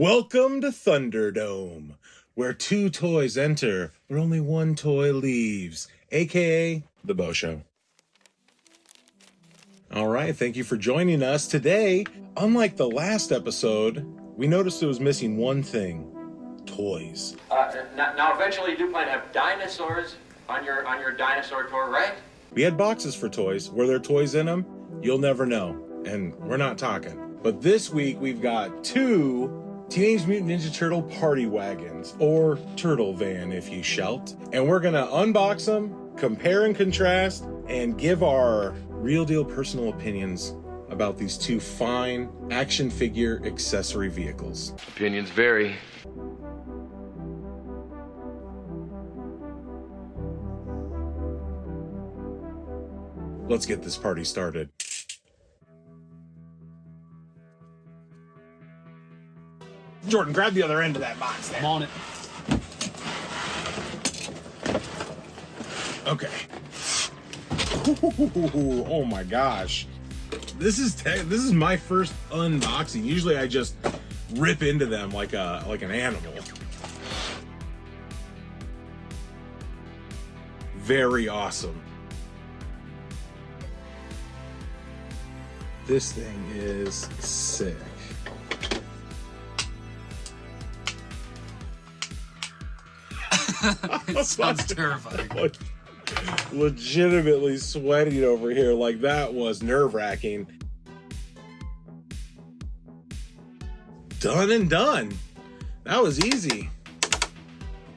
Welcome to Thunderdome, where two toys enter, where only one toy leaves, aka the Beau Show. All right, thank you for joining us. Today, unlike the last episode, we noticed it was missing one thing: toys. Now eventually you do plan to have dinosaurs on your dinosaur tour, right? We had boxes for toys. Were there toys in them? You'll never know, and we're not talking. But this week, we've got two Teenage Mutant Ninja Turtle Party Wagons, or Turtle Van if you shalt. And we're gonna unbox them, compare and contrast, and give our real deal personal opinions about these two fine action figure accessory vehicles. Opinions vary. Let's get this party started. Jordan, grab the other end of that box there. I'm on it. Okay. Ooh, oh my gosh. This is my first unboxing. Usually I just rip into them like an animal. Very awesome. This thing is sick. It sounds terrifying. Legitimately sweating over here. Like, that was nerve-wracking. Done and done. That was easy.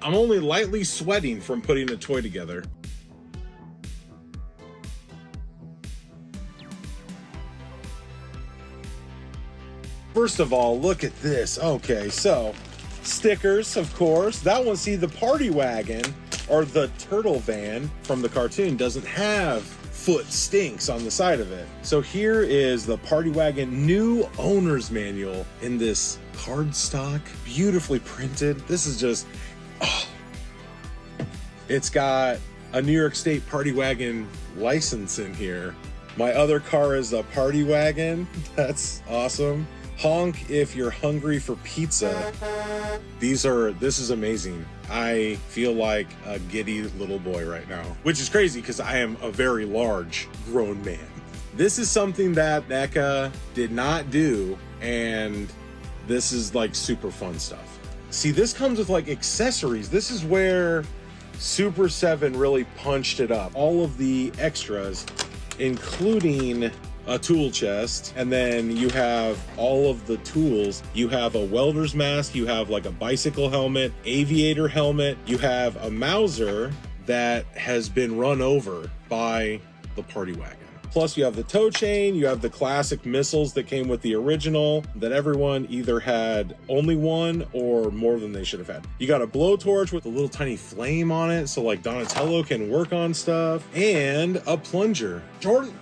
I'm only lightly sweating from putting a toy together. First of all, look at this. Okay, so stickers, of course. That one, see, the Party Wagon, or the Turtle Van from the cartoon, doesn't have foot stinks on the side of it. So here is the Party Wagon new owner's manual in this cardstock, beautifully printed. This is just, oh. It's got a New York State Party Wagon license in here. My other car is a Party Wagon. That's awesome. Honk if you're hungry for pizza. This is amazing. I feel like a giddy little boy right now, which is crazy because I am a very large grown man. This is something that NECA did not do, and this is like super fun stuff. See, this comes with like accessories. This is where Super7 really punched it up. All of the extras, including a tool chest, and then you have all of the tools. You have a welder's mask, you have like a bicycle helmet, aviator helmet, you have a Mauser that has been run over by the Party Wagon. Plus you have the tow chain, you have the classic missiles that came with the original that everyone either had only one or more than they should have had. You got a blowtorch with a little tiny flame on it so like Donatello can work on stuff, and a plunger. Jordan,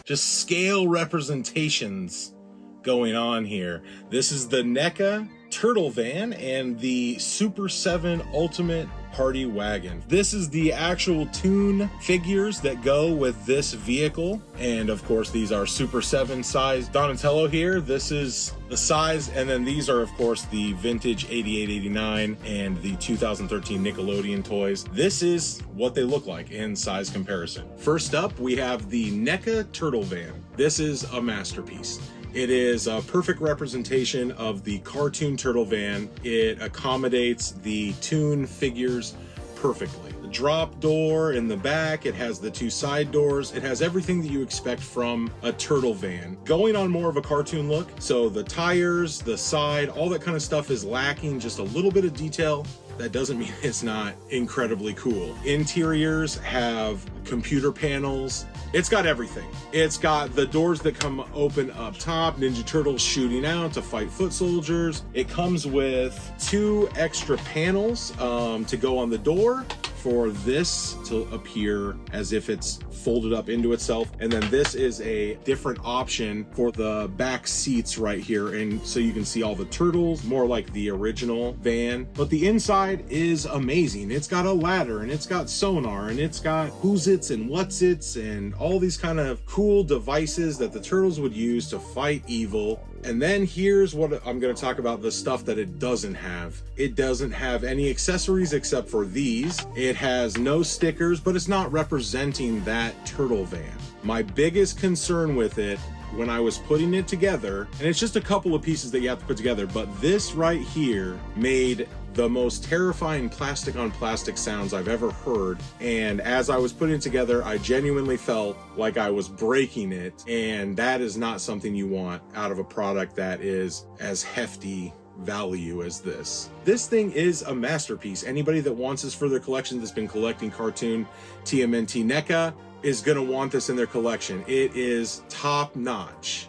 just scale representations going on here. This is the NECA Turtle Van and the Super7 Ultimate Party Wagon. This is the actual Toon figures that go with this vehicle. And of course, these are Super7 size Donatello here. This is the size. And then these are, of course, the vintage 88, 89 and the 2013 Nickelodeon toys. This is what they look like in size comparison. First up, we have the NECA Turtle Van. This is a masterpiece. It is a perfect representation of the cartoon Turtle Van. It accommodates the Toon figures perfectly. The drop door in the back, it has the two side doors, it has everything that you expect from a Turtle Van. Going on more of a cartoon look, so the tires, the side, all that kind of stuff is lacking just a little bit of detail. That doesn't mean it's not incredibly cool. Interiors have computer panels. It's got everything. It's got the doors that come open up top, Ninja Turtles shooting out to fight foot soldiers. It comes with two extra panels to go on the door for this to appear as if it's folded up into itself. And then this is a different option for the back seats right here. And so you can see all the turtles, more like the original van. But the inside is amazing. It's got a ladder and it's got sonar and it's got who's its and what's its and all these kind of cool devices that the turtles would use to fight evil. And then here's what I'm going to talk about, the stuff that it doesn't have. It doesn't have any accessories except for these. It has no stickers, but it's not representing that turtle van. My biggest concern with it when I was putting it together, and it's just a couple of pieces that you have to put together, but this right here made the most terrifying plastic on plastic sounds I've ever heard. And as I was putting it together, I genuinely felt like I was breaking it. And that is not something you want out of a product that is as hefty value as this. This thing is a masterpiece. Anybody that wants this for their collection that's been collecting cartoon TMNT NECA is gonna want this in their collection. It is top notch,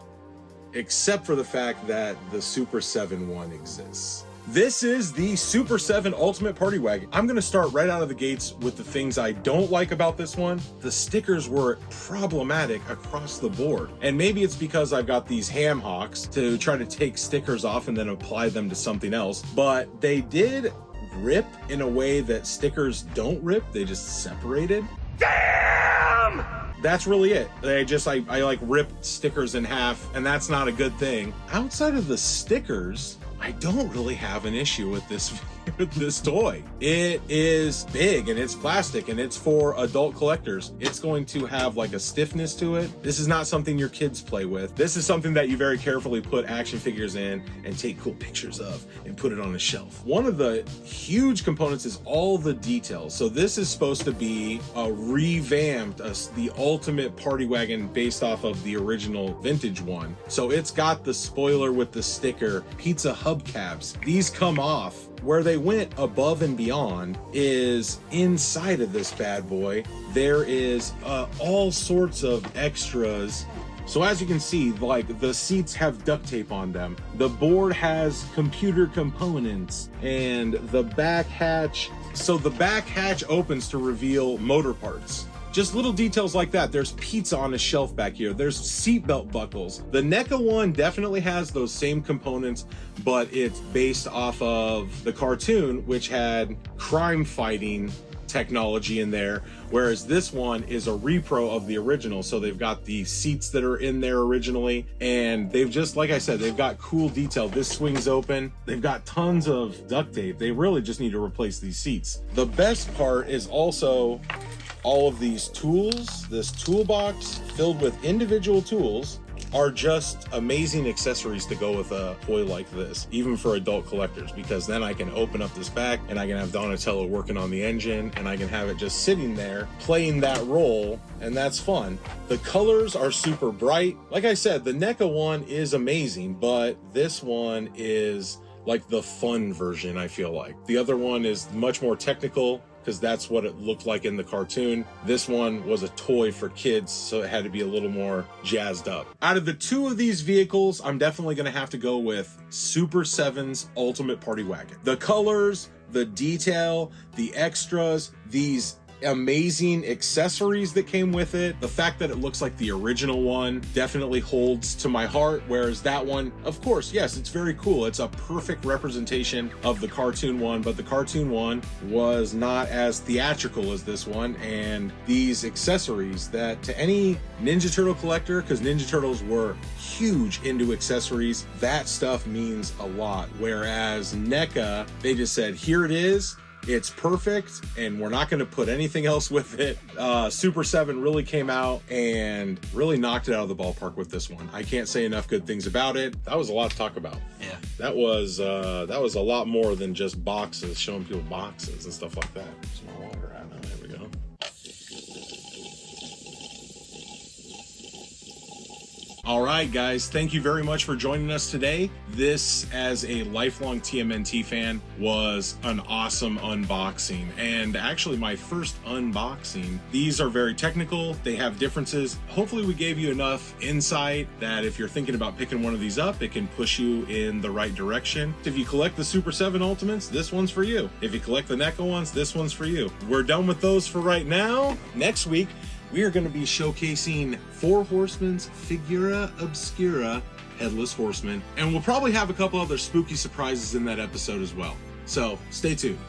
except for the fact that the Super 7 one exists. This is the Super 7 Ultimate Party Wagon. I'm gonna start right out of the gates with the things I don't like about this one. The stickers were problematic across the board. And maybe it's because I've got these ham hocks to try to take stickers off and then apply them to something else. But they did rip in a way that stickers don't rip. They just separated. Damn! That's really it. I like ripped stickers in half, and that's not a good thing. Outside of the stickers, I don't really have an issue with this toy. It is big and it's plastic and it's for adult collectors. It's going to have like a stiffness to it. This is not something your kids play with. This is something that you very carefully put action figures in and take cool pictures of and put it on a shelf. One of the huge components is all the details. So this is supposed to be a revamped, the Ultimate Party Wagon based off of the original vintage one. So it's got the spoiler with the sticker, pizza hubcaps. These come off. Where they went above and beyond is inside of this bad boy. There is all sorts of extras. So as you can see, like the seats have duct tape on them. The board has computer components and the back hatch. So the back hatch opens to reveal motor parts. Just little details like that. There's pizza on a shelf back here. There's seatbelt buckles. The NECA one definitely has those same components, but it's based off of the cartoon, which had crime fighting technology in there, whereas this one is a repro of the original. So they've got the seats that are in there originally, and they've just, like I said, they've got cool detail. This swings open. They've got tons of duct tape. They really just need to replace these seats. The best part is also all of these tools. This toolbox filled with individual tools are just amazing accessories to go with a toy like this, even for adult collectors, because then I can open up this back and I can have Donatello working on the engine and I can have it just sitting there playing that role, and that's fun. The colors are super bright. Like I said, the NECA one is amazing, but this one is like the fun version, I feel like. The other one is much more technical, because that's what it looked like in the cartoon. This one was a toy for kids, so it had to be a little more jazzed up. Out of the two of these vehicles, I'm definitely gonna have to go with Super 7's Ultimate Party Wagon. The colors, the detail, the extras, these amazing accessories that came with it. The fact that it looks like the original one definitely holds to my heart, whereas that one, of course, yes, it's very cool. It's a perfect representation of the cartoon one, but the cartoon one was not as theatrical as this one. And these accessories that to any Ninja Turtle collector, because Ninja Turtles were huge into accessories, that stuff means a lot. Whereas NECA, they just said, here it is. It's perfect, and we're not going to put anything else with it. Super 7 really came out and really knocked it out of the ballpark with this one. I can't say enough good things about it. That was a lot to talk about. Yeah. That was a lot more than just boxes, showing people boxes and stuff like that. It's no longer at now. There we go. All right, guys, thank you very much for joining us today. This, as a lifelong TMNT fan, was an awesome unboxing, and actually my first unboxing. These are very technical, they have differences. Hopefully we gave you enough insight that if you're thinking about picking one of these up, it can push you in the right direction. If you collect the Super 7 Ultimates, this one's for you. If you collect the NECA ones, this one's for you. We're done with those for right now. Next week, we are going to be showcasing Four Horsemen's Figura Obscura Headless Horseman, and we'll probably have a couple other spooky surprises in that episode as well. So stay tuned.